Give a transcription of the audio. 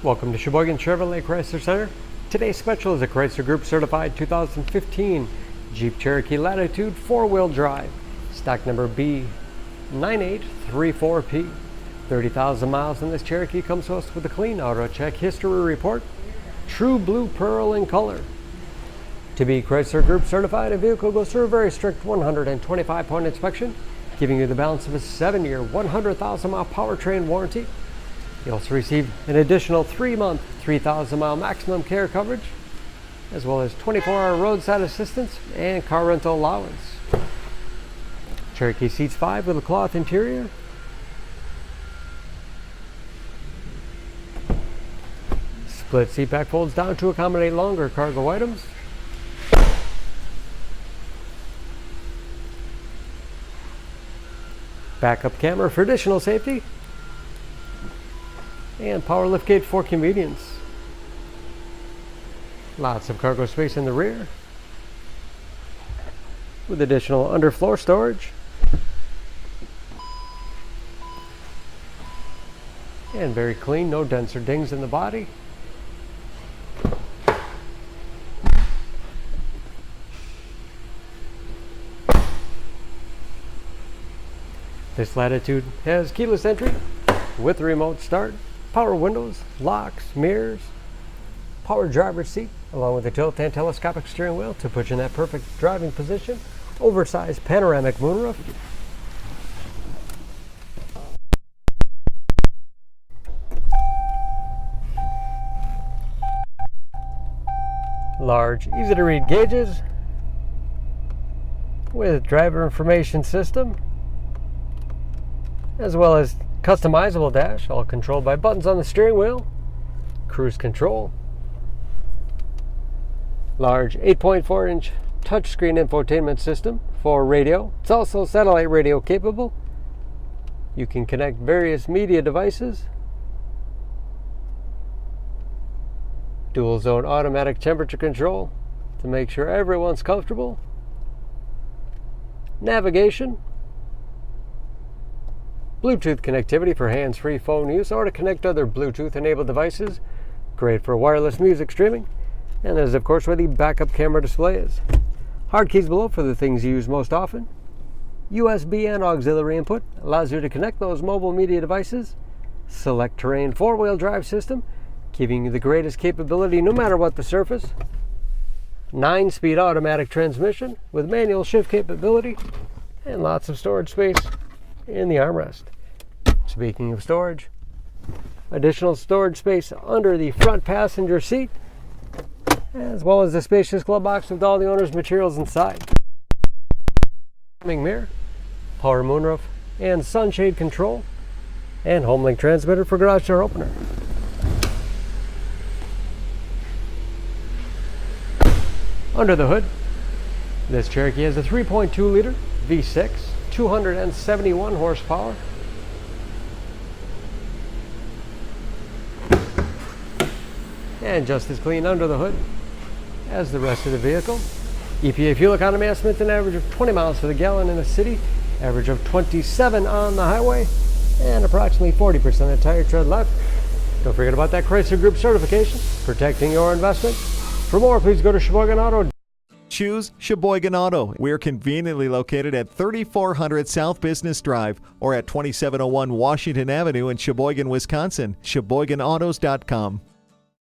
Welcome to Sheboygan Chevrolet Chrysler Center. Today's special is a Chrysler Group certified 2015 Jeep Cherokee Latitude 4-wheel drive, stock number B9834P. 30,000 miles in this Cherokee comes to us with a clean auto check history report, true blue pearl in color. To be Chrysler Group certified, a vehicle goes through a very strict 125-point inspection, giving you the balance of a 7-year, 100,000-mile powertrain warranty. You also receive an additional 3-month, 3,000-mile maximum care coverage, as well as 24-hour roadside assistance and car rental allowance. Cherokee seats 5 with a cloth interior. Split seat back folds down to accommodate longer cargo items. Backup camera for additional safety. And power liftgate for convenience. Lots of cargo space in the rear with additional underfloor storage. And very clean, no dents or dings in the body. This Latitude has keyless entry with remote start, power windows, locks, mirrors, power driver's seat, along with a tilt and telescopic steering wheel to put you in that perfect driving position, oversized panoramic moonroof, large, easy to read gauges with driver information system, as well as customizable dash, all controlled by buttons on the steering wheel, cruise control, large 8.4-inch touchscreen infotainment system for radio. It's also satellite radio capable. You can connect various media devices. Dual zone automatic temperature control to make sure everyone's comfortable. Navigation. Bluetooth connectivity for hands-free phone use or to connect other Bluetooth-enabled devices. Great for wireless music streaming. And that is, of course, where the backup camera display is. Hard keys below for the things you use most often. USB and auxiliary input allows you to connect those mobile media devices. Select terrain 4-wheel drive system, giving you the greatest capability no matter what the surface. 9-speed automatic transmission with manual shift capability. And lots of storage space in the armrest. Speaking of storage, additional storage space under the front passenger seat, as well as the spacious glove box with all the owner's materials inside. Mirror, power moonroof, and sunshade control, and HomeLink transmitter for garage door opener. Under the hood, this Cherokee has a 3.2-liter V6, 271 horsepower. And just as clean under the hood as the rest of the vehicle. EPA fuel economy estimate an average of 20 miles to the gallon in the city, average of 27 on the highway, and approximately 40% of tire tread left. Don't forget about that Chrysler Group certification, protecting your investment. For more, please go to Sheboygan Auto. Choose Sheboygan Auto. We're conveniently located at 3400 South Business Drive or at 2701 Washington Avenue in Sheboygan, Wisconsin. SheboyganAutos.com.